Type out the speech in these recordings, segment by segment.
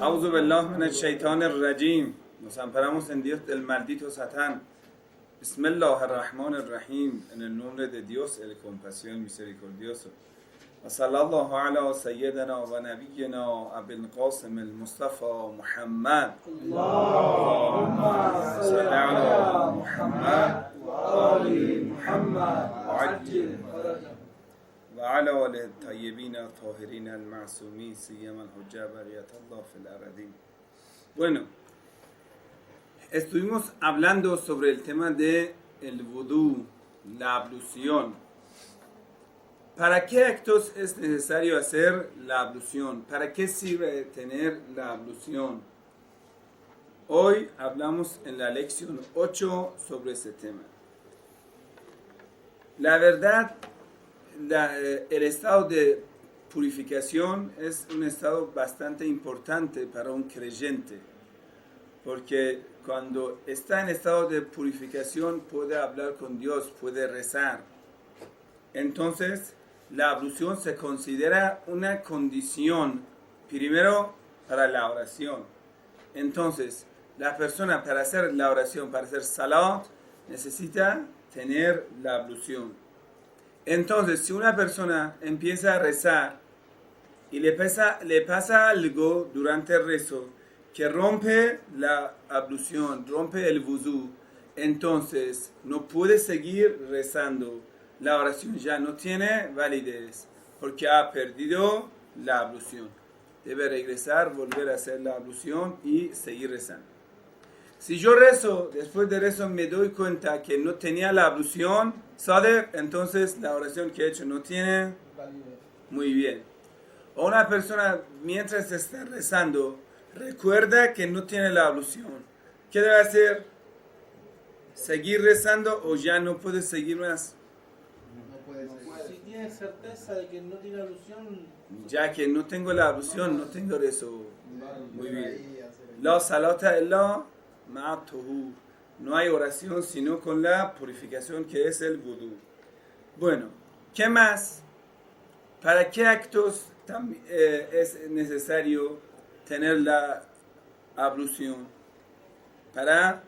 Auzu billah min ash-shaytanir rajim. Nos amparamos en Dios del maldito Satán. Bismillahirrahmanirrahim. En el nombre de Dios, el compasión misericordioso. Wa sallallahu ala sayyidina wa nabiyyina Abil Qasim al-Mustafa Muhammad. Allahumma salli ala Muhammad wa ali Muhammad wa ajil وعلى آله الطيبين الطاهرين المعصومين سيما الحجة برية الله في الأراضين. Bueno, estuvimos hablando sobre el tema de el vudú, la ablución. ¿Para qué actos es necesario hacer la ablución? ¿Para qué sirve tener la ablución? Hoy hablamos en la lección 8 sobre ese tema. La verdad, el estado de purificación es un estado bastante importante para un creyente, porque cuando está en estado de purificación puede hablar con Dios, puede rezar. Entonces, la ablución se considera una condición, primero, para la oración. Entonces, la persona para hacer la oración, para hacer salat, necesita tener la ablución. Entonces, si una persona empieza a rezar y le pasa algo durante el rezo que rompe la ablución, rompe el vudú, entonces no puede seguir rezando. La oración ya no tiene validez porque ha perdido la ablución. Debe regresar, volver a hacer la ablución y seguir rezando. Si yo rezo, después de rezo me doy cuenta que no tenía la ablución, ¿sabe? Entonces la oración que he hecho no tiene validez. Muy bien. O una persona mientras está rezando recuerda que no tiene la ablución. ¿Qué debe hacer? ¿Seguir rezando o ya no puede seguir más? No puede seguir. Si tiene certeza de que no tiene ablución, ya que no tengo la ablución, no tengo rezo. Muy bien. La salata illa ma'atuhu. No hay oración sino con la purificación que es el vudú. Bueno, ¿qué más? ¿Para qué actos es necesario tener la ablución? Para...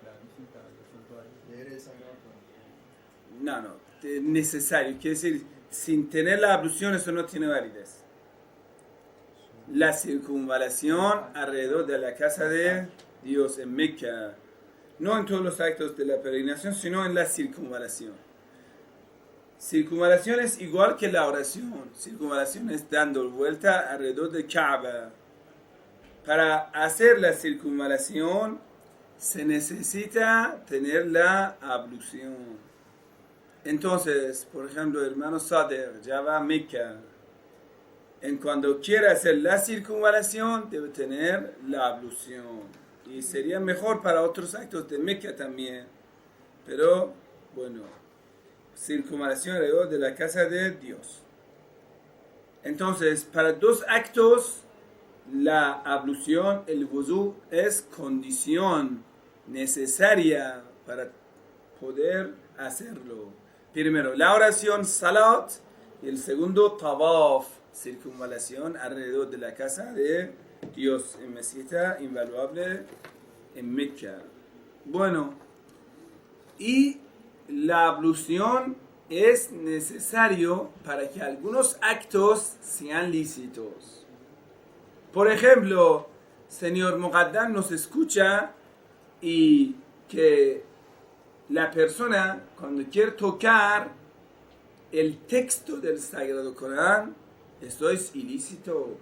No, necesario. Quiere decir, sin tener la ablución eso no tiene validez. La circunvalación alrededor de la casa de Dios en Meca, no en todos los actos de la peregrinación, sino en la circunvalación. Circunvalación es igual que la oración. Circunvalación es dando vuelta alrededor de Kaaba. Para hacer la circunvalación se necesita tener la ablución. Entonces, por ejemplo, el hermano Sader ya va a Meca. Cuando quiera hacer la circunvalación debe tener la ablución. Y sería mejor para otros actos de Meca también. Pero, bueno, circunvalación alrededor de la casa de Dios. Entonces, para dos actos, la ablución, el vudú, es condición necesaria para poder hacerlo. Primero, la oración, salat, y el segundo, tawaf, circunvalación alrededor de la casa de Dios en mesita invaluable en Meca. Bueno, y la ablución es necesario para que algunos actos sean lícitos. Por ejemplo, señor Muqaddam nos escucha y que la persona cuando quiere tocar el texto del Sagrado Corán, esto es ilícito.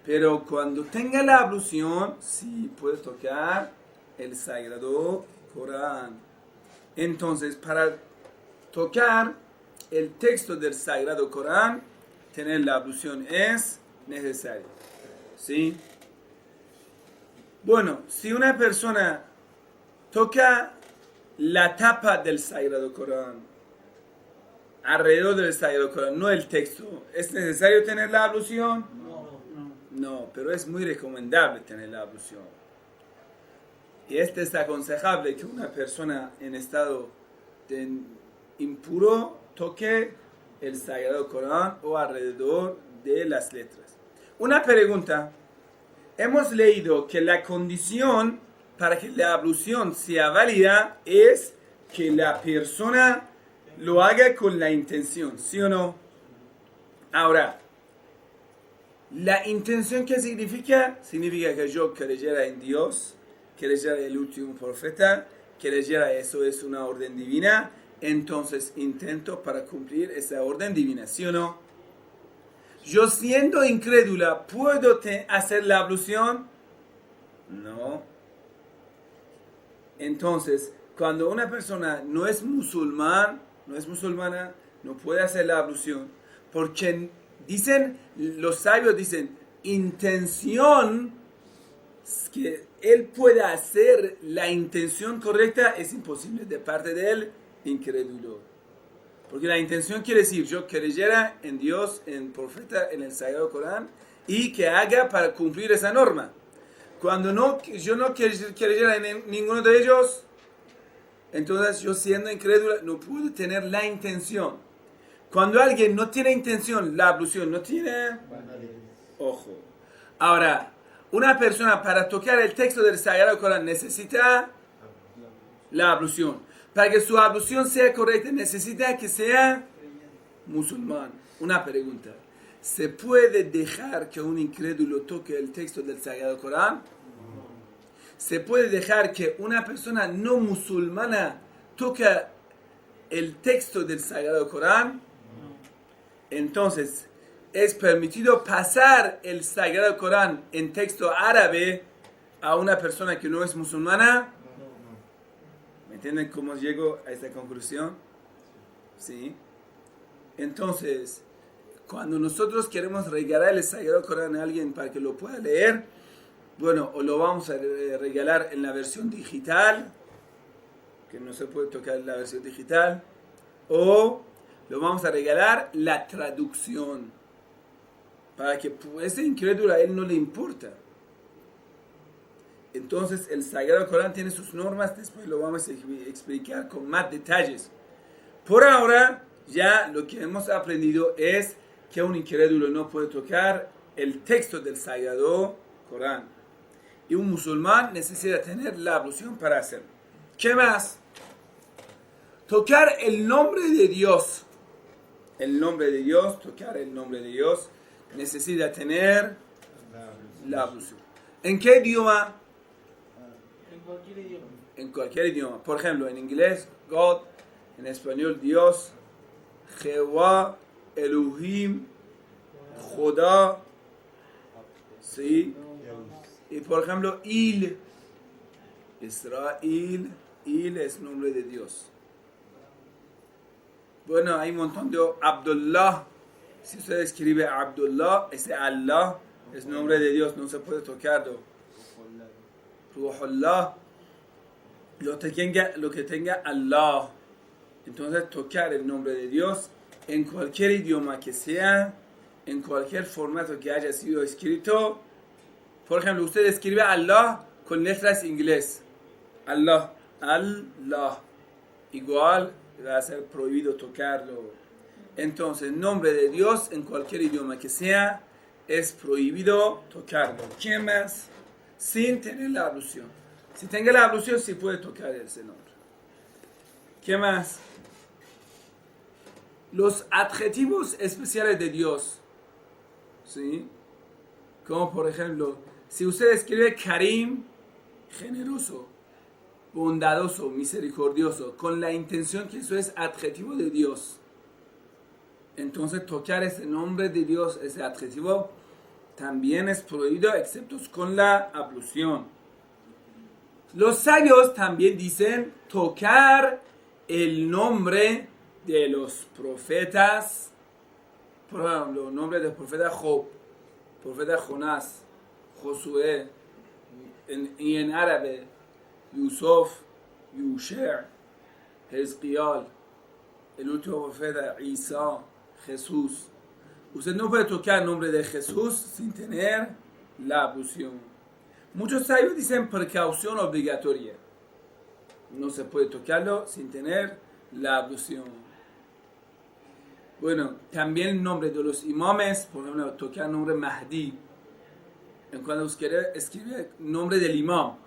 Pero cuando tenga la ablución, sí puede tocar el Sagrado Corán. Entonces, para tocar el texto del Sagrado Corán, tener la ablución es necesario. ¿Sí? Bueno, si una persona toca la tapa del Sagrado Corán, alrededor del Sagrado Corán, no el texto, ¿es necesario tener la ablución? No, pero es muy recomendable tener la ablución. Y es aconsejable que una persona en estado de impuro toque el Sagrado Corán o alrededor de las letras. Una pregunta, hemos leído que la condición para que la ablución sea válida es que la persona lo haga con la intención, ¿sí o no? Ahora, la intención, ¿qué significa? Significa que yo creyera en Dios, creyera en el último profeta, creyera eso es una orden divina, entonces intento para cumplir esa orden divina, ¿sí o no? Yo siendo incrédula, ¿puedo hacer la ablución? No. Entonces, cuando una persona no es musulmana, no puede hacer la ablución, porque dicen, los sabios dicen, intención, que él pueda hacer la intención correcta es imposible de parte del incrédulo. Porque la intención quiere decir, yo creyera en Dios, en el profeta, en el Sagrado Corán, y que haga para cumplir esa norma. Cuando yo no creyera en ninguno de ellos, entonces yo siendo incrédula no puedo tener la intención. Cuando alguien no tiene intención, la ablución no tiene... Ojo. Ahora, una persona para tocar el texto del Sagrado Corán necesita la ablución. Para que su ablución sea correcta, necesita que sea musulmán. Una pregunta. ¿Se puede dejar que un incrédulo toque el texto del Sagrado Corán? ¿Se puede dejar que una persona no musulmana toque el texto del Sagrado Corán? Entonces, ¿es permitido pasar el Sagrado Corán en texto árabe a una persona que no es musulmana? ¿Me entienden cómo llego a esta conclusión? ¿Sí? Entonces, cuando nosotros queremos regalar el Sagrado Corán a alguien para que lo pueda leer, bueno, o lo vamos a regalar en la versión digital, que no se puede tocar la versión digital, o lo vamos a regalar la traducción, para que ese incrédulo a él no le importa. Entonces el Sagrado Corán tiene sus normas, después lo vamos a explicar con más detalles. Por ahora, ya lo que hemos aprendido es que un incrédulo no puede tocar el texto del Sagrado Corán. Y un musulmán necesita tener la ablución para hacerlo. ¿Qué más? Tocar el nombre de Dios. El nombre de Dios, tocar el nombre de Dios, necesita tener la ablución. ¿En qué idioma? En cualquier idioma. En cualquier idioma. Por ejemplo, en inglés, God, en español, Dios, Jehová, Elohim, Jodá, ¿sí? Y por ejemplo, Israel, es nombre de Dios. Bueno, hay un montón de Abdullah. Si usted escribe Abdullah, ese Allah es nombre de Dios, no se puede tocarlo. Ruhullah, lo que tenga Allah. Entonces, tocar el nombre de Dios en cualquier idioma que sea, en cualquier formato que haya sido escrito. Por ejemplo, usted escribe Allah con letras inglés. Allah. Igual va a ser prohibido tocarlo. Entonces, nombre de Dios en cualquier idioma que sea, es prohibido tocarlo. ¿Quién más? Sin tener la ablución. Si tenga la ablución, sí puede tocar ese nombre. ¿Qué más? Los adjetivos especiales de Dios. ¿Sí? Como por ejemplo, si usted escribe Karim, generoso, bondadoso, misericordioso, con la intención que eso es adjetivo de Dios, entonces tocar ese nombre de Dios, ese adjetivo, también es prohibido, excepto con la ablución. Los sabios también dicen tocar el nombre de los profetas, por ejemplo, el nombre del profeta Job, profeta Jonás, Josué, y en árabe, Yusuf, Yusher, Hezquiel, el último profeta, Isa, Jesús. Usted no puede tocar el nombre de Jesús sin tener la ablución. Muchos sabios dicen precaución obligatoria. No se puede tocarlo sin tener la ablución. Bueno, también el nombre de los imames, por ejemplo, tocar el nombre Mahdi. cuando quiere escribir nombre del imam.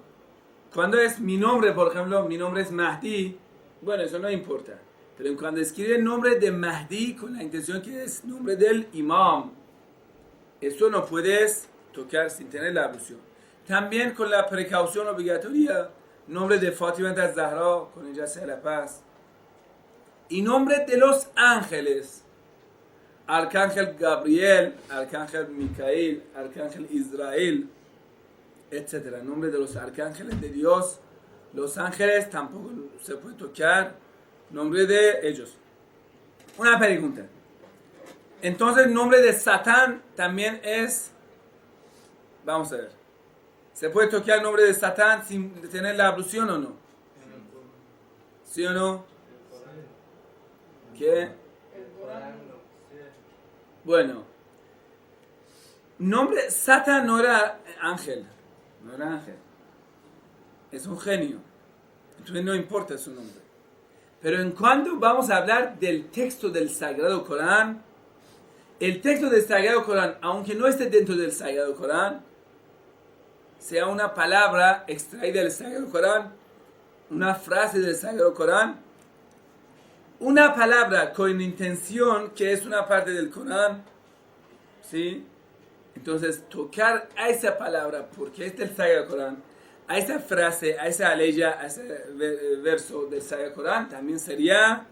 Cuando es mi nombre, por ejemplo, mi nombre es Mahdi, bueno, eso no importa. Pero cuando escribe el nombre de Mahdi con la intención que es nombre del imam, eso no puedes tocar sin tener la ablución. También con la precaución obligatoria, nombre de Fátima az-Zahra, con ella sea la paz. Y nombre de los ángeles. Arcángel Gabriel, Arcángel Micael, Arcángel Israel, etc. Nombre de los arcángeles de Dios. Los ángeles tampoco se puede tocar. Nombre de ellos. Una pregunta. Entonces, el nombre de Satán también es... Vamos a ver. ¿Se puede tocar el nombre de Satán sin tener la ablución o no? ¿Sí o no? ¿Qué? Bueno. Nombre... Satán no era ángel. No era ángel. Es un genio. Entonces no importa su nombre. Pero en cuanto vamos a hablar del texto del Sagrado Corán, el texto del Sagrado Corán, aunque no esté dentro del Sagrado Corán, sea una palabra extraída del Sagrado Corán, una frase del Sagrado Corán, una palabra con intención que es una parte del Corán, ¿sí? Entonces, tocar a esa palabra, porque es del Sagrado Corán, a esa frase, a esa aleya, a ese verso del Sagrado Corán, también sería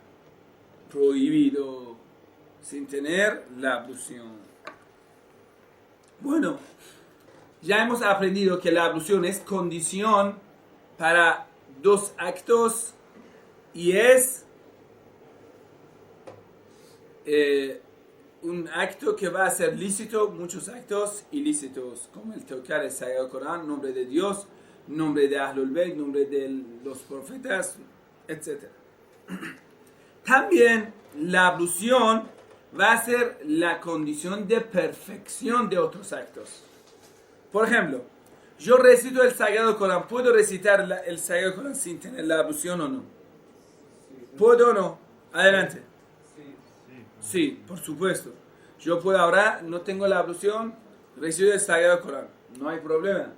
prohibido, sin tener la ablución. Bueno, ya hemos aprendido que la ablución es condición para dos actos y es un acto que va a ser lícito, muchos actos ilícitos, como el tocar el Sagrado Corán, nombre de Dios, nombre de Ahlul Bayt, nombre de los profetas, etc. También la ablución va a ser la condición de perfección de otros actos. Por ejemplo, yo recito el Sagrado Corán. ¿Puedo recitar el Sagrado Corán sin tener la ablución o no? ¿Puedo o no? Adelante. Sí, por supuesto. Yo puedo ahora, no tengo la ablución, recito el Sagrado Corán. No hay problema.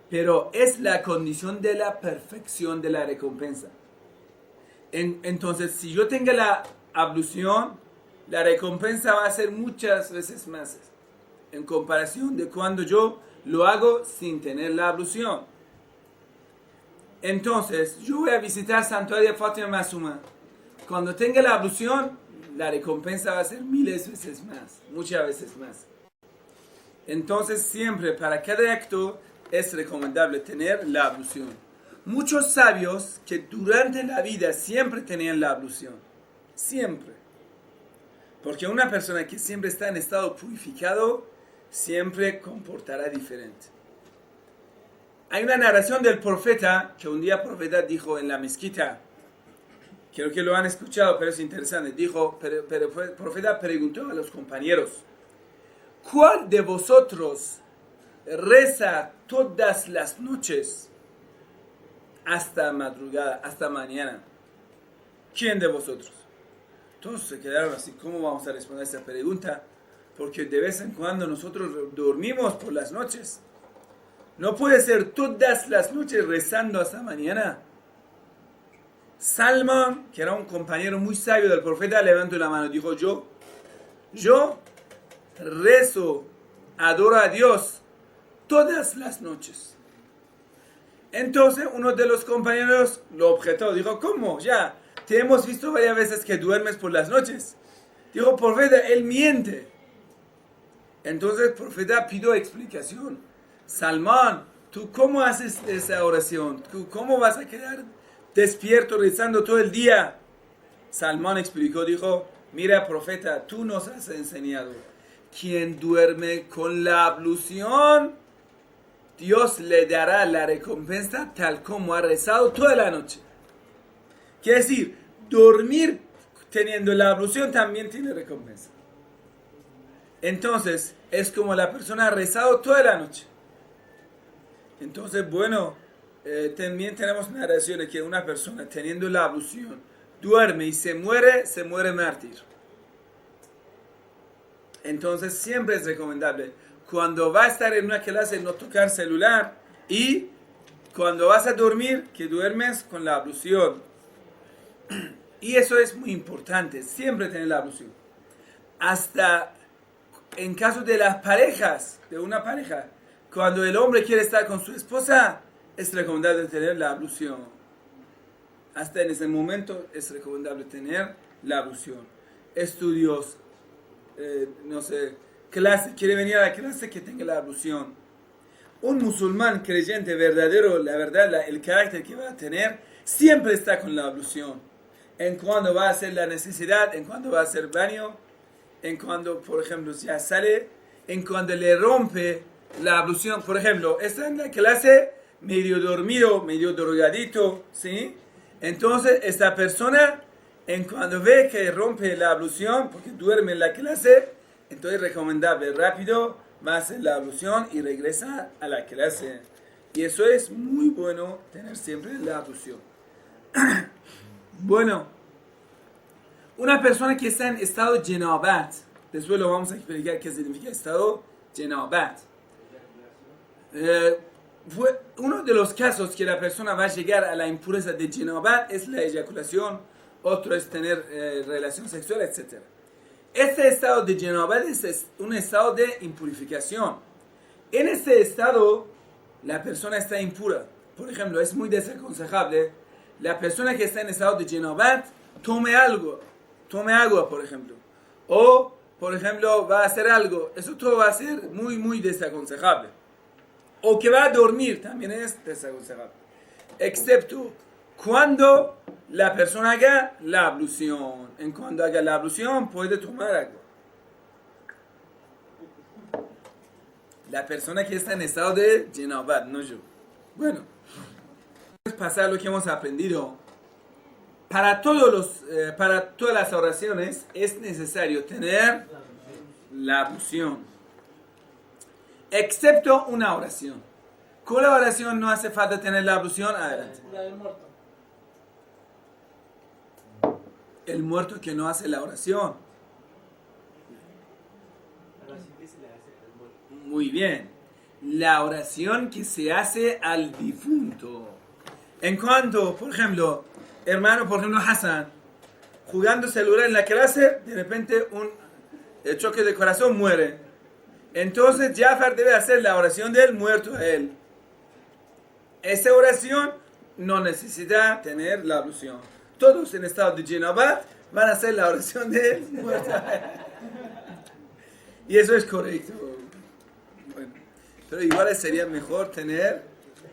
Pero es la condición de la perfección de la recompensa. Entonces, si yo tengo la ablución, la recompensa va a ser muchas veces más en comparación de cuando yo lo hago sin tener la ablución. Entonces, yo voy a visitar Santuario de Fátima Masuma. Cuando tenga la ablución, la recompensa va a ser miles veces más, muchas veces más. Entonces, siempre para cada acto es recomendable tener la ablución. Muchos sabios que durante la vida siempre tenían la ablución. Siempre. Porque una persona que siempre está en estado purificado, siempre comportará diferente. Hay una narración del profeta, que un día el profeta dijo en la mezquita, creo que lo han escuchado, pero es interesante, dijo, pero el profeta preguntó a los compañeros, ¿cuál de vosotros reza todas las noches hasta madrugada, hasta mañana? ¿Quién de vosotros? Todos se quedaron así, ¿cómo vamos a responder a esa pregunta? Porque de vez en cuando nosotros dormimos por las noches. No puede ser todas las noches rezando hasta mañana. Salmón, que era un compañero muy sabio del profeta, levantó la mano y dijo, yo rezo, adoro a Dios todas las noches. Entonces uno de los compañeros lo objetó, dijo, ¿cómo? Ya, te hemos visto varias veces que duermes por las noches. Dijo, profeta, él miente. Entonces el profeta pidió explicación. Salmón, ¿tú cómo haces esa oración? ¿Tú cómo vas a quedar despierto rezando todo el día? Salmón explicó, dijo, mira profeta, tú nos has enseñado, quien duerme con la ablución, Dios le dará la recompensa tal como ha rezado toda la noche. Quiere decir, dormir teniendo la ablución también tiene recompensa. Entonces, es como la persona ha rezado toda la noche. Entonces, bueno, también tenemos narraciones que una persona teniendo la ablución duerme y se muere mártir. Entonces, siempre es recomendable cuando va a estar en una clase no tocar celular y cuando vas a dormir, que duermes con la ablución. Y eso es muy importante, siempre tener la ablución. Hasta en caso de las parejas, de una pareja, cuando el hombre quiere estar con su esposa, es recomendable tener la ablución. Hasta en ese momento es recomendable tener la ablución. Estudios, no sé, clase, quiere venir a la clase, que tenga la ablución. Un musulmán creyente verdadero, la verdad, el carácter que va a tener, siempre está con la ablución. En cuando va a hacer la necesidad, en cuando va a hacer baño, en cuando, por ejemplo, ya sale, en cuando le rompe la ablución. Por ejemplo, está en la clase medio dormido, medio drogadito, ¿sí? Entonces, esta persona, en cuando ve que rompe la ablución, porque duerme en la clase, entonces es recomendable rápido, va a hacer la ablución y regresa a la clase. Y eso es muy bueno, tener siempre la ablución. Bueno, una persona que está en estado jenabat, después lo vamos a explicar qué significa estado jenabat. Uno de los casos que la persona va a llegar a la impureza de jenabat es la eyaculación, otro es tener relación sexual, etc. Este estado de jenabat es un estado de impurificación. En este estado, la persona está impura. Por ejemplo, es muy desaconsejable la persona que está en estado de jenabat tome agua, por ejemplo. O, por ejemplo, va a hacer algo. Eso todo va a ser muy, muy desaconsejable. O que va a dormir, también es desaconsejable. Excepto cuando la persona haga la ablución. En cuando haga la ablución puede tomar agua. La persona que está en estado de jenabat, no yo. Bueno, vamos a pasar lo que hemos aprendido. Para todas las oraciones es necesario tener la ablución. Excepto una oración. ¿Cuál oración no hace falta tener la ablución? Adelante. La del muerto. El muerto que no hace la oración. Muy bien. La oración que se hace al difunto. En cuanto, por ejemplo, Hassan, jugando celular en la clase, de repente el choque de corazón muere. Entonces Jafar debe hacer la oración del muerto a él. Esa oración no necesita tener la ablución. Todos en estado de jenabat van a hacer la oración del muerto a él. Y eso es correcto. Bueno, pero igual sería mejor tener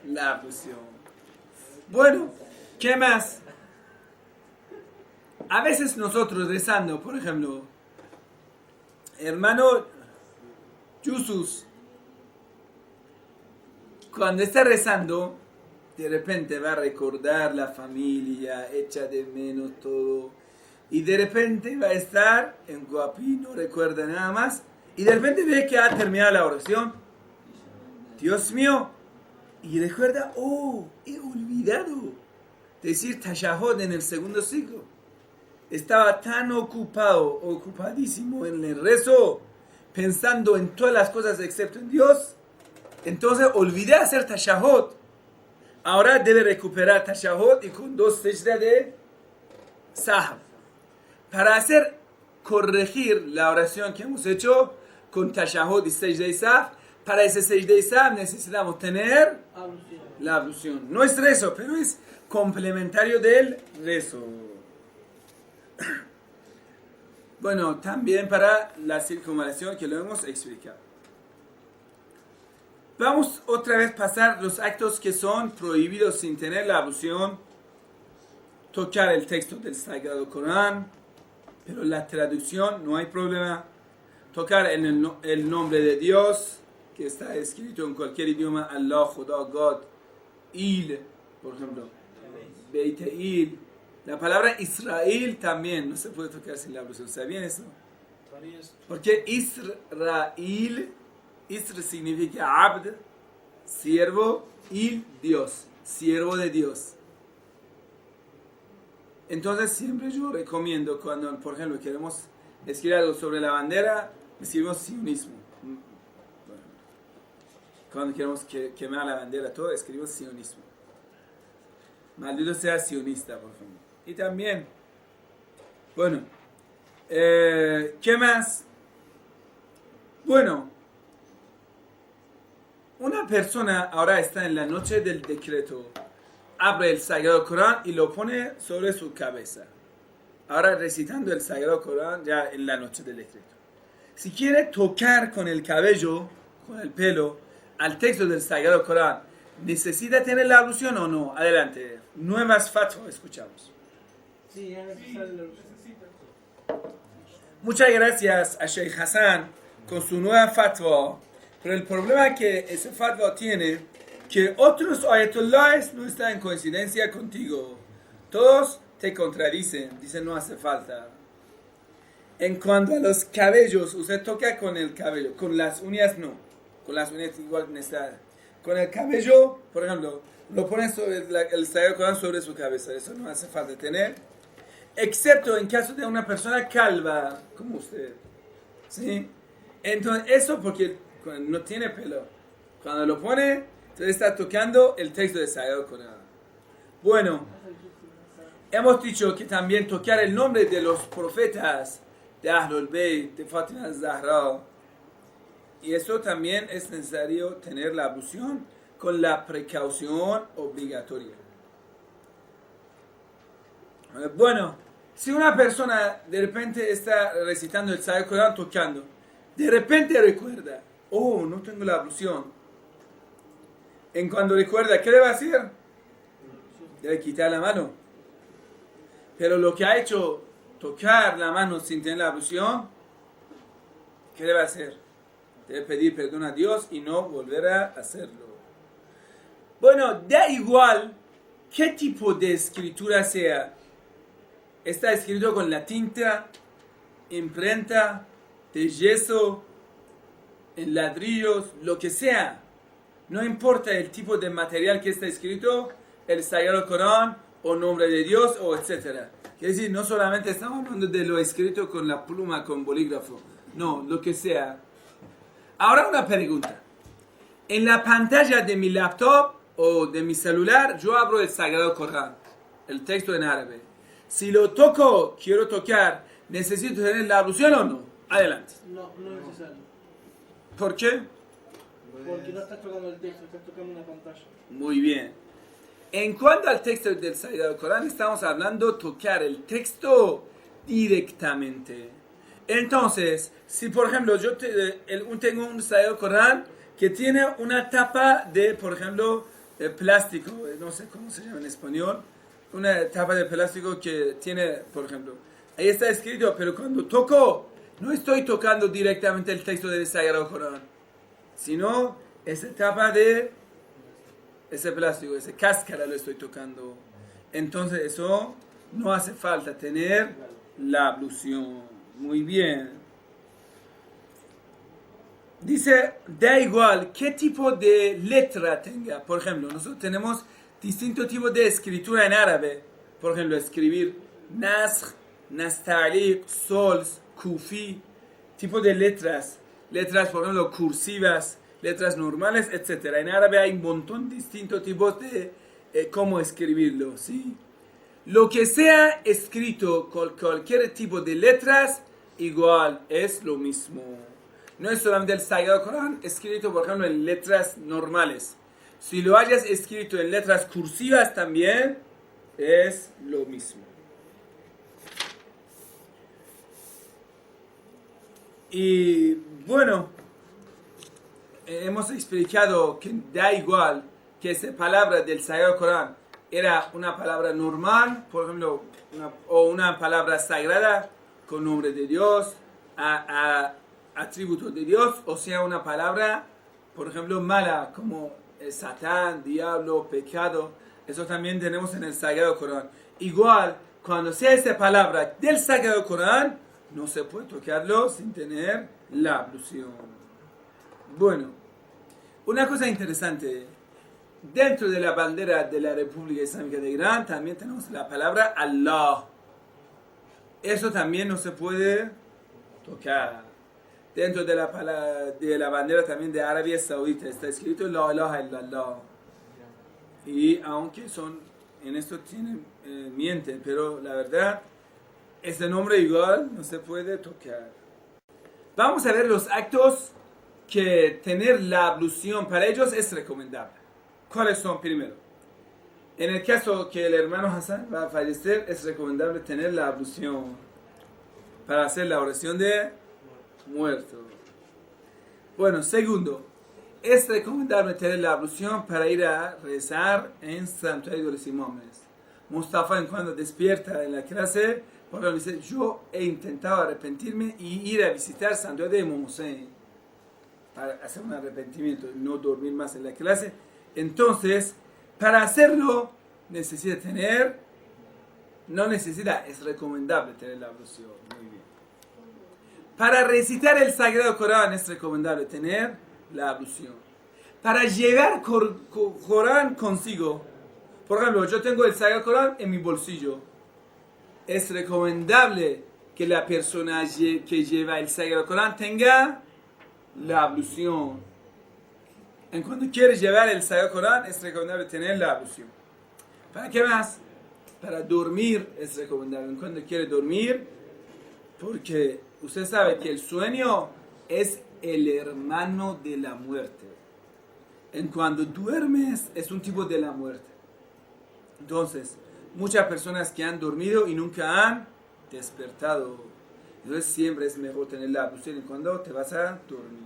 la ablución. Bueno, ¿qué más? A veces nosotros rezando, por ejemplo, hermano Yusus, cuando está rezando, de repente va a recordar la familia, echa de menos todo, y de repente va a estar en Guapi, no recuerda nada más, y de repente ve que ha terminado la oración. Dios mío, y recuerda, he olvidado decir Tashahud en el segundo ciclo. Estaba tan ocupadísimo en el rezo, pensando en todas las cosas excepto en Dios. Entonces olvidé hacer Tashahud. Ahora debe recuperar Tashahud y con 2 sejdas de Sahab. Para corregir la oración que hemos hecho con Tashahud y sejda de Sahab, para ese sejda de Sahab necesitamos tener la ablución. No es rezo, pero es complementario del rezo. Bueno, también para la circunvalación que lo hemos explicado. Vamos otra vez a pasar los actos que son prohibidos sin tener la ablución. Tocar el texto del Sagrado Corán, pero la traducción no hay problema. Tocar en el nombre de Dios, que está escrito en cualquier idioma, Allah, Judá, God, Il, por ejemplo, Beite Il. La palabra Israel también no se puede tocar sin la ablución. ¿Sabían eso? Porque Israel, Isra significa Abd, siervo, Il, Dios, siervo de Dios. Entonces siempre yo recomiendo cuando, por ejemplo, queremos escribir algo sobre la bandera, escribimos sionismo. Bueno, cuando queremos quemar la bandera, todo escribimos sionismo. Maldito sea sionista, por favor. Y también, bueno, ¿qué más? Bueno, una persona ahora está en la noche del decreto, abre el Sagrado Corán y lo pone sobre su cabeza. Ahora recitando el Sagrado Corán ya en la noche del decreto. Si quiere tocar con el cabello, con el pelo, al texto del Sagrado Corán, ¿necesita tener la alusión o no? Adelante. Nuevas fatwa, escuchamos. Sí, ya necesita la alusión. Muchas gracias a Sheikh Hassan con su nueva fatwa. Pero el problema que ese fatwa tiene, que otros ayatollahs no están en coincidencia contigo. Todos te contradicen, dicen no hace falta. En cuanto a los cabellos, usted toca con el cabello, con las uñas no. Con las uñas igual necesita. Con el cabello, por ejemplo, lo pone sobre el Sagrado Corán sobre su cabeza. Eso no hace falta tener. Excepto en caso de una persona calva, como usted. ¿Sí? Entonces, eso porque no tiene pelo. Cuando lo pone, entonces está tocando el texto del Sagrado Corán. Bueno, hemos dicho que también tocar el nombre de los profetas, de Ahlul Bayt, de Fatima Zahra. Y eso también es necesario tener la ablución con la precaución obligatoria. Bueno, si una persona de repente está recitando el Sagrado Corán tocando, de repente recuerda, oh, no tengo la ablución. En cuando recuerda, ¿qué debe hacer? Debe quitar la mano. Pero lo que ha hecho tocar la mano sin tener la ablución, ¿qué debe hacer? Debe pedir perdón a Dios y no volver a hacerlo. Bueno, da igual qué tipo de escritura sea. Está escrito con la tinta, imprenta, de yeso, en ladrillos, lo que sea. No importa el tipo de material que está escrito, el Sagrado Corán, o nombre de Dios, o etc. Quiere decir, no solamente estamos hablando de lo escrito con la pluma, con bolígrafo. No, lo que sea. Ahora una pregunta. En la pantalla de mi laptop o de mi celular, yo abro el Sagrado Corán, el texto en árabe. Si lo toco, quiero tocar, ¿necesito tener la ablución o no? Adelante. No, no es necesario. ¿Por qué? Porque no estás tocando el texto, estás tocando una pantalla. Muy bien. En cuanto al texto del Sagrado Corán, estamos hablando tocar el texto directamente. Entonces, si por ejemplo yo tengo un Sagrado Corán que tiene una tapa de, por ejemplo, de plástico, no sé cómo se llama en español, una tapa de plástico que tiene, por ejemplo, ahí está escrito, pero cuando toco, no estoy tocando directamente el texto del Sagrado Corán, sino esa tapa de ese plástico, esa cáscara lo estoy tocando. Entonces eso no hace falta tener la ablución. Muy bien. Dice, da igual qué tipo de letra tenga. Por ejemplo, nosotros tenemos distintos tipos de escritura en árabe. Por ejemplo, escribir nasr, nastaliq, sols, kufi, tipo de letras. Letras, por ejemplo, cursivas, letras normales, etc. En árabe hay un montón de distintos tipos de cómo escribirlo, ¿sí? Lo que sea escrito con cualquier tipo de letras, igual es lo mismo. No es solamente el Sagrado Corán escrito, por ejemplo, en letras normales. Si lo hayas escrito en letras cursivas también, es lo mismo. Y bueno, hemos explicado que da igual que esa palabra del Sagrado Corán era una palabra normal, por ejemplo, o una palabra sagrada con nombre de Dios, atributo de Dios, o sea, una palabra, por ejemplo, mala, como Satán, diablo, pecado. Eso también tenemos en el Sagrado Corán. Igual, cuando sea esa palabra del Sagrado Corán, no se puede tocarlo sin tener la ablución. Bueno, una cosa interesante. Dentro de la bandera de la República Islámica de Irán también tenemos la palabra Allah. Eso también no se puede tocar. Dentro de la bandera también de Arabia Saudita está escrito La ilaha illallah. Y aunque en esto mienten, pero la verdad, este nombre igual no se puede tocar. Vamos a ver los actos que tener la ablución para ellos es recomendable. ¿Cuáles son primero? En el caso que el hermano Hassan va a fallecer, es recomendable tener la ablución para hacer la oración de muerto. Bueno, segundo, es recomendable tener la ablución para ir a rezar en Santuario de los Imames. Mustafa, en cuando despierta en la clase, por ejemplo, dice: yo he intentado arrepentirme y ir a visitar Santuario de Imam Hussein para hacer un arrepentimiento y no dormir más en la clase. Entonces, para hacerlo, es recomendable tener la ablución. Muy bien. Para recitar el Sagrado Corán es recomendable tener la ablución. Para llevar Corán consigo, por ejemplo, yo tengo el Sagrado Corán en mi bolsillo. Es recomendable que la persona que lleva el Sagrado Corán tenga la ablución. En cuando quieres llevar el Sagrado Corán, es recomendable tener la ablución. ¿Para qué más? Para dormir es recomendable. En cuando quiere dormir, porque usted sabe que el sueño es el hermano de la muerte. En cuando duermes, es un tipo de la muerte. Entonces, muchas personas que han dormido y nunca han despertado. Entonces, siempre es mejor tener la ablución cuando te vas a dormir.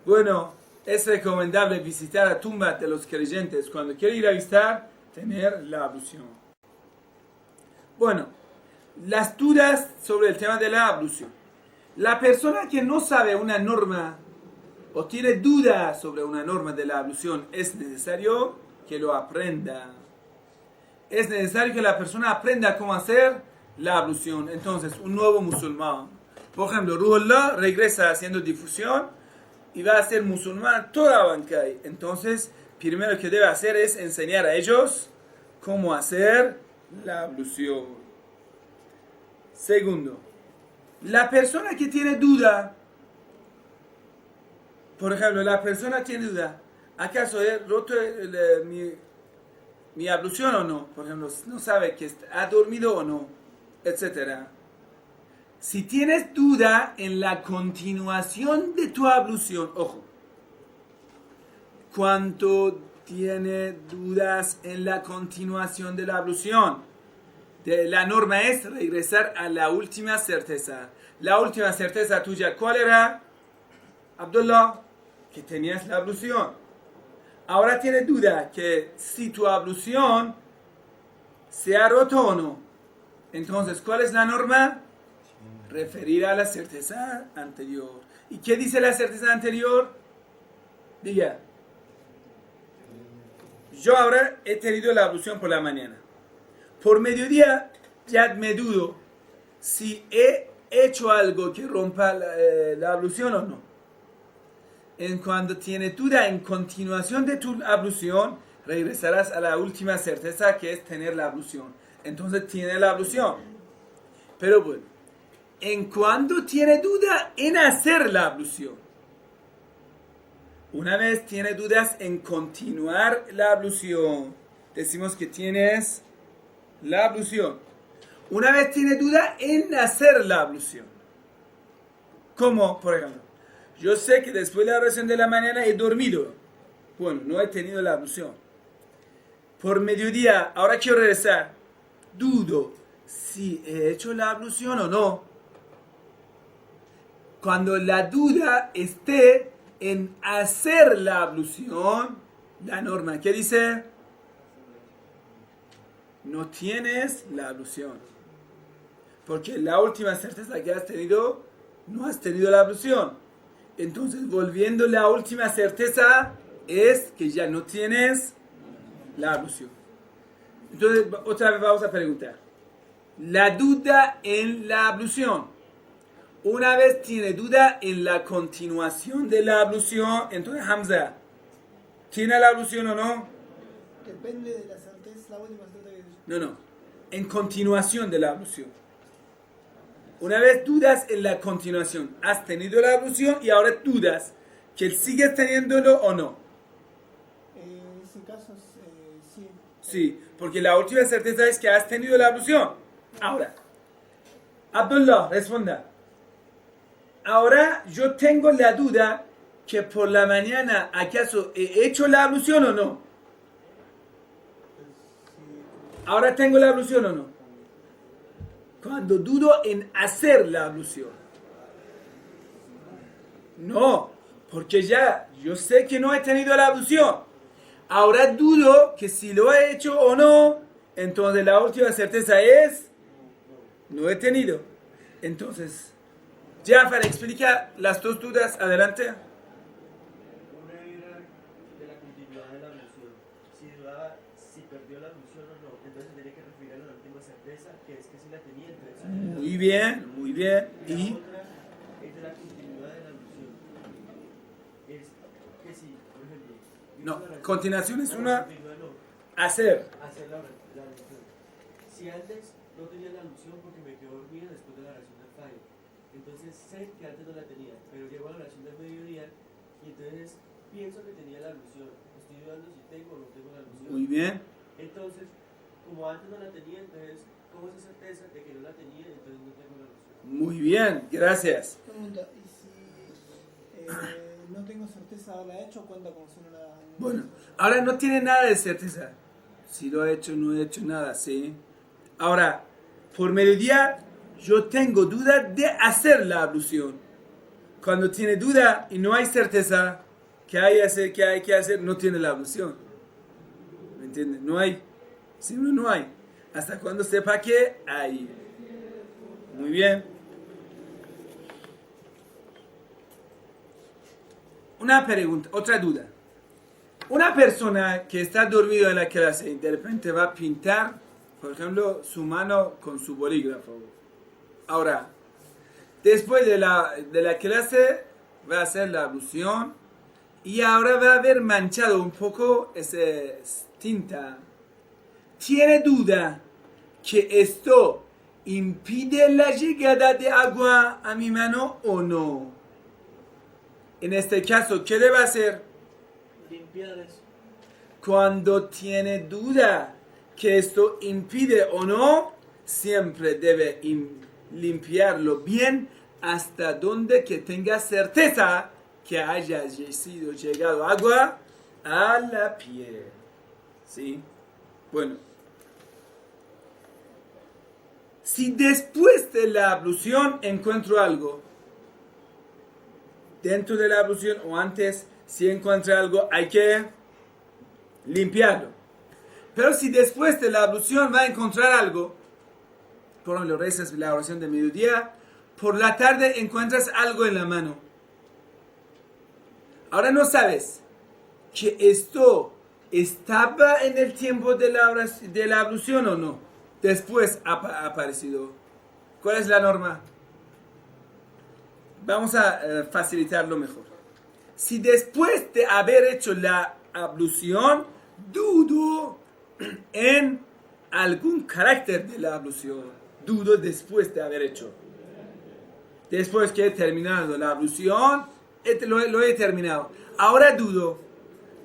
Bueno, es recomendable visitar la tumba de los creyentes. Cuando quiere ir a visitar, tener la ablución. Bueno, las dudas sobre el tema de la ablución. La persona que no sabe una norma o tiene dudas sobre una norma de la ablución, es necesario que lo aprenda. Es necesario que la persona aprenda cómo hacer la ablución. Entonces, un nuevo musulmán, por ejemplo, Ruhollah regresa haciendo difusión y va a ser musulmán toda Bancay. Entonces, primero que debe hacer es enseñar a ellos cómo hacer la ablución. Segundo, la persona que tiene duda, por ejemplo, la persona tiene duda, ¿acaso he roto mi ablución o no? Por ejemplo, no sabe que ha dormido o no, etc. Si tienes duda en la continuación de tu ablución, ojo, ¿cuánto tiene dudas en la continuación de la ablución? La norma es regresar a la última certeza. La última certeza tuya, ¿cuál era? Abdullah, que tenías la ablución. Ahora tiene duda que si tu ablución se ha roto o no. Entonces, ¿cuál es la norma? Referir a la certeza anterior. ¿Y qué dice la certeza anterior? Diga: yo ahora he tenido la ablución por la mañana. Por mediodía ya me dudo si he hecho algo que rompa la ablución o no. En cuando tienes duda en continuación de tu ablución, regresarás a la última certeza, que es tener la ablución. Entonces tiene la ablución. Pero bueno, en cuando tiene duda en hacer la ablución. Una vez tiene dudas en continuar la ablución, decimos que tienes la ablución. Una vez tiene duda en hacer la ablución. Como, por ejemplo, yo sé que después de la oración de la mañana he dormido. Bueno, no he tenido la ablución. Por mediodía, ahora quiero regresar. Dudo si he hecho la ablución o no. Cuando la duda esté en hacer la ablución, la norma, ¿qué dice? No tienes la ablución. Porque la última certeza que has tenido, no has tenido la ablución. Entonces, volviendo, la última certeza es que ya no tienes la ablución. Entonces, otra vez vamos a preguntar. La duda en la ablución. Una vez tiene duda en la continuación de la ablución, entonces Hamza, ¿tiene la ablución o no? Depende de la certeza, la última certeza que dice. No. En continuación de la ablución. Una vez dudas en la continuación, has tenido la ablución y ahora dudas que sigues teniéndolo o no. En ese caso, sí. Sí, porque la última certeza es que has tenido la ablución. Ahora, Abdullah, responda. Ahora yo tengo la duda que por la mañana, ¿acaso he hecho la ablución o no? Ahora tengo la ablución o no. Cuando dudo en hacer la ablución. No, porque ya yo sé que no he tenido la ablución. Ahora dudo que si lo he hecho o no. Entonces la última certeza es no he tenido. Entonces, Jafar explica las dos dudas. Adelante. Una era de la continuidad de la ablución. Si dudaba si perdió la ablución o no, entonces tenía que referir a la última certeza, que es que si la tenía, entonces... Muy bien, muy bien. La Y otra es de la continuidad de la ablución. Es que si, por ejemplo... no, continuación es una Continuidad no, hacer. hacer la ablución. Si antes no tenía la ablución porque me quedó dormida después de la oración del fallo, entonces sé que antes no la tenía, pero llego a la oración del mediodía y entonces pienso que tenía la ablución. Estoy dudando si tengo o no tengo la ablución. Muy bien. Entonces, como antes no la tenía, entonces, ¿cómo es esa certeza de que no la tenía y entonces no tengo la ablución? Muy bien, gracias. Pregunta, ¿y si no tengo certeza haberla hecho, cuenta como si no la... Bueno, ahora no tiene nada de certeza. Si lo he hecho, no he hecho nada, ¿sí? Ahora, por mediodía, yo tengo duda de hacer la ablución. Cuando tiene duda y no hay certeza que hay que hacer, no tiene la ablución. ¿Me entiendes? No hay. Si no hay. Hasta cuando sepa que hay. Muy bien. Una pregunta, otra duda. Una persona que está dormida en la clase y de repente va a pintar, por ejemplo, su mano con su bolígrafo. Ahora, después de la clase va a hacer la ablución y ahora va a haber manchado un poco esa tinta. ¿Tiene duda que esto impide la llegada de agua a mi mano o no? En este caso, ¿qué debe hacer? Limpiar eso. Cuando tiene duda que esto impide o no, siempre debe limpiarlo bien hasta donde que tenga certeza que haya sido llegado agua a la piel. ¿Sí? Bueno. Si después de la ablución encuentro algo, dentro de la ablución o antes, si encuentro algo, hay que limpiarlo. Pero si después de la ablución va a encontrar algo, por ejemplo, rezas la oración de mediodía, por la tarde encuentras algo en la mano. Ahora no sabes que esto estaba en el tiempo de la ablución o no. Después ha aparecido. ¿Cuál es la norma? Vamos a facilitarlo mejor. Si después de haber hecho la ablución, dudo en algún carácter de la ablución, dudo después de haber hecho. Después que he terminado la ablución, lo he terminado. Ahora dudo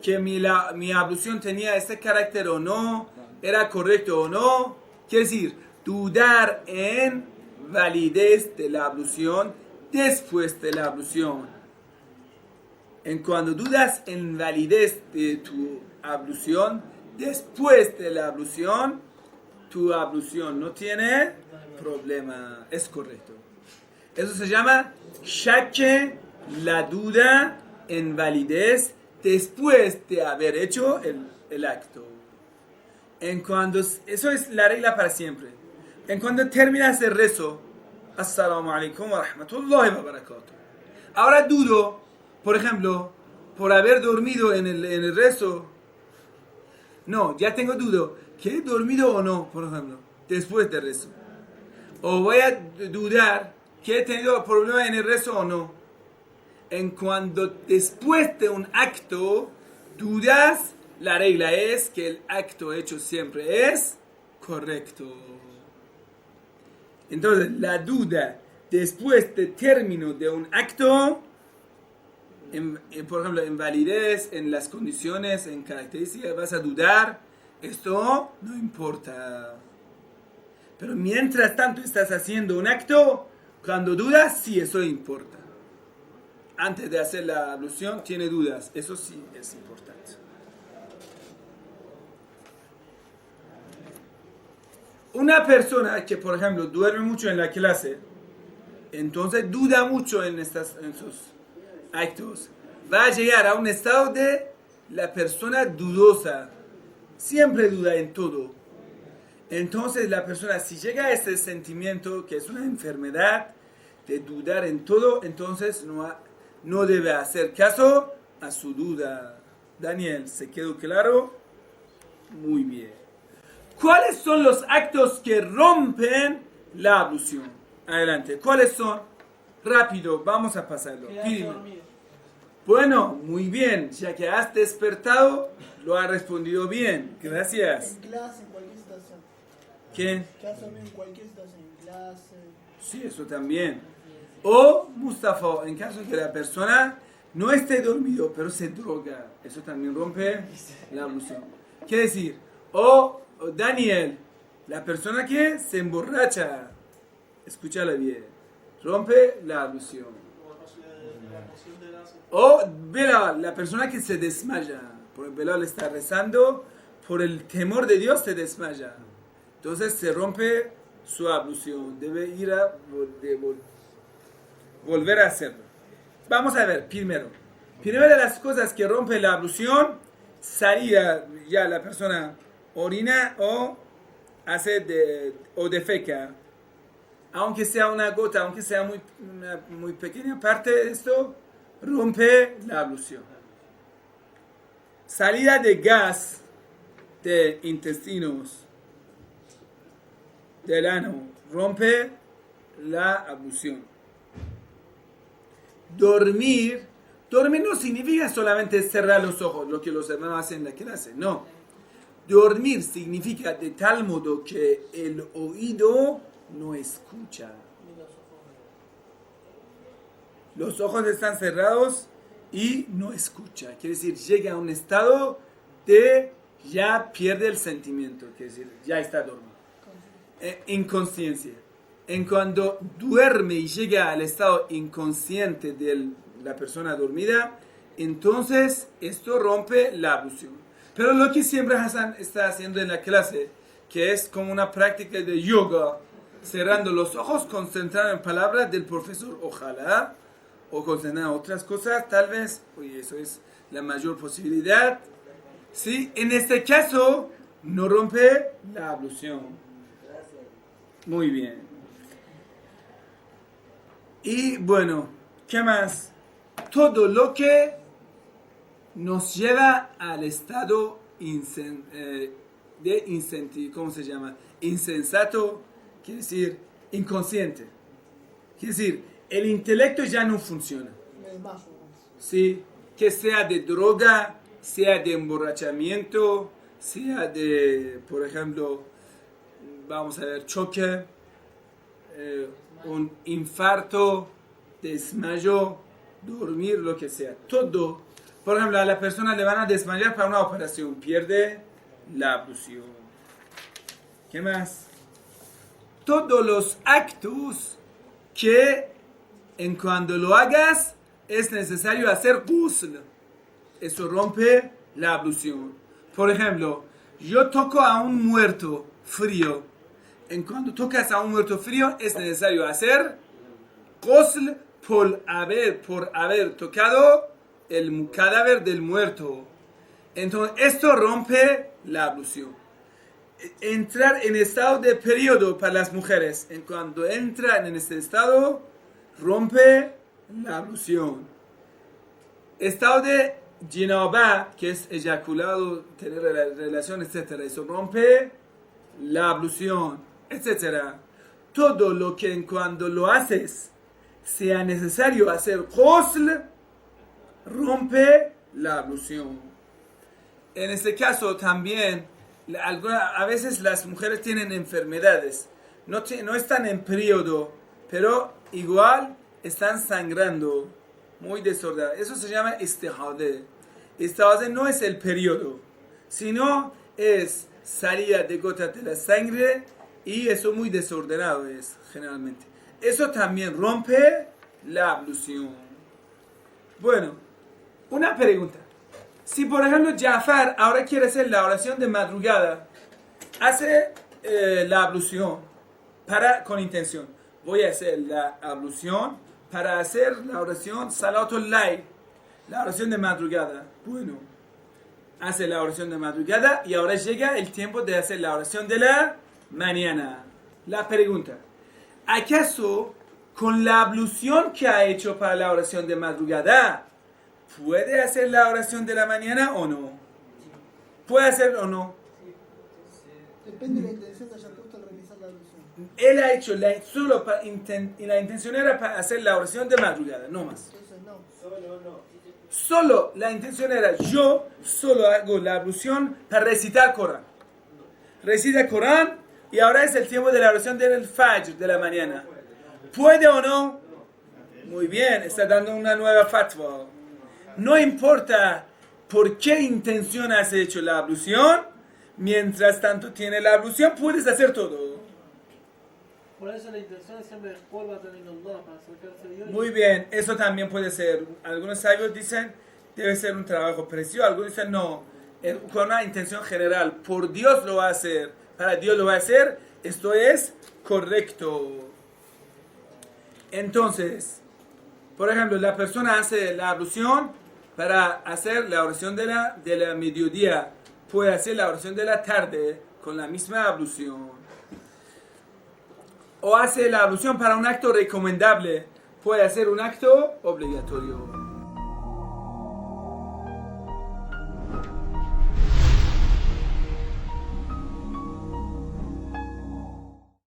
que mi ablución tenía este carácter o no, era correcto o no. Quiere decir, dudar en validez de la ablución después de la ablución. En cuando dudas en validez de tu ablución después de la ablución, tu ablución no tiene problema, es correcto. Eso se llama shake, la duda en validez después de haber hecho el acto. Eso es la regla para siempre. En cuando terminas el rezo, Assalamu alaikum wa rahmatullahi wa barakatuh. Ahora dudo, por ejemplo, por haber dormido en el rezo. No, ya tengo dudo, que he dormido o no, por ejemplo, después del rezo. O voy a dudar que he tenido problema en el rezo o no. En cuando después de un acto dudas, la regla es que el acto hecho siempre es correcto. Entonces, la duda después de término de un acto, por ejemplo, en validez, en las condiciones, en características, vas a dudar, esto no importa. Pero mientras tanto estás haciendo un acto, cuando dudas, sí, eso importa. Antes de hacer la ablución, tiene dudas, eso sí es importante. Una persona que, por ejemplo, duerme mucho en la clase, entonces duda mucho en sus actos, va a llegar a un estado de la persona dudosa, siempre duda en todo. Entonces la persona, si llega a ese sentimiento que es una enfermedad de dudar en todo, entonces no debe hacer caso a su duda. Daniel, ¿se quedó claro? Muy bien. ¿Cuáles son los actos que rompen la ablución? Adelante, ¿cuáles son? Rápido, vamos a pasarlo. Quedarse dormido. Bueno, muy bien, ya que has despertado, lo has respondido bien. Gracias. En clase, en cualquier situación. ¿Qué? Quedarse dormido en cualquier situación, en clase. Sí, eso también. O, Mustafa, en caso de que la persona no esté dormido, pero se droga, eso también rompe la ablución. ¿Qué decir? O Daniel, la persona que se emborracha, escúchala bien, rompe la ablución. O Belal, la persona que se desmaya, porque Belal está rezando, por el temor de Dios se desmaya. Entonces se rompe su ablución, debe ir a volver a hacerlo. Vamos a ver, primero de las cosas que rompe la ablución, salida, ya la persona orina o o defeca, aunque sea una gota, aunque sea una muy pequeña parte de esto, rompe la ablución. Salida de gas de intestinos, del ano, rompe la ablución. Dormir no significa solamente cerrar los ojos, lo que los hermanos hacen en la clase, no. Dormir significa de tal modo que el oído no escucha. Los ojos están cerrados y no escucha. Quiere decir, llega a un estado de ya pierde el sentimiento. Quiere decir, ya está dormido. Inconsciencia. En cuando duerme y llega al estado inconsciente de la persona dormida, entonces esto rompe la ablución. Pero lo que siempre Hassan está haciendo en la clase, que es como una práctica de yoga, cerrando los ojos, concentrando en palabras del profesor, ojalá, o concentrando en otras cosas, tal vez, oye, eso es la mayor posibilidad. ¿Sí? En este caso, no rompe la ablución. Muy bien. Y bueno, ¿qué más? Todo lo que nos lleva al estado ¿cómo se llama? Insensato, quiere decir inconsciente. Quiere decir, el intelecto ya no funciona. ¿Sí? Que sea de droga, sea de emborrachamiento, sea de, por ejemplo, vamos a ver, choque, un infarto, desmayo, dormir, lo que sea. Todo, por ejemplo, a la persona le van a desmayar para una operación, pierde la ablución. ¿Qué más? Todos los actos que en cuando lo hagas es necesario hacer ghusl. Eso rompe la ablución. Por ejemplo, yo toco a un muerto frío. En cuando tocas a un muerto frío es necesario hacer ghusl por haber tocado el cadáver del muerto. Entonces esto rompe la ablución. Entrar en estado de periodo para las mujeres, en cuando entran en este estado, rompe la ablución. Estado de jinabah, que es eyaculado, tener relación, etc. Eso rompe la ablución, etc. Todo lo que en cuando lo haces sea necesario hacer ghusl, rompe la ablución. En este caso también, a veces las mujeres tienen enfermedades, no están en periodo, pero igual están sangrando, muy desordenado. Eso se llama istihade. Istihade no es el periodo, sino es salida de gotas de la sangre y eso muy desordenado es generalmente. Eso también rompe la ablución. Bueno, una pregunta. Si por ejemplo Jafar ahora quiere hacer la oración de madrugada, hace la ablución con intención. Voy a hacer la ablución para hacer la oración Salatul Layl, la oración de madrugada. Bueno, hace la oración de madrugada y ahora llega el tiempo de hacer la oración de la mañana. La pregunta, ¿acaso con la ablución que ha hecho para la oración de madrugada puede hacer la oración de la mañana o no? ¿Puede hacer o no? Depende de la intención que haya puesto al realizar la ablución. Él ha hecho y la intención era para hacer la oración de madrugada, no más. Entonces no. Solo la intención era, yo solo hago la ablución para recitar Corán. Recita el Corán y ahora es el tiempo de la oración del Fajr de la mañana. ¿Puede o no? Muy bien, está dando una nueva fatwa. No importa por qué intención has hecho la ablución, mientras tanto tiene la ablución, puedes hacer todo. Por eso la intención es siempre Qurratan ilallah, para acercarse a Dios. Muy bien, eso también puede ser. Algunos sabios dicen, debe ser un trabajo precioso. Algunos dicen, no, con una intención general. Por Dios lo va a hacer, para Dios lo va a hacer. Esto es correcto. Entonces, por ejemplo, la persona hace la ablución para hacer la oración de la mediodía. Puede hacer la oración de la tarde con la misma ablución. O hace la ablución para un acto recomendable. Puede hacer un acto obligatorio.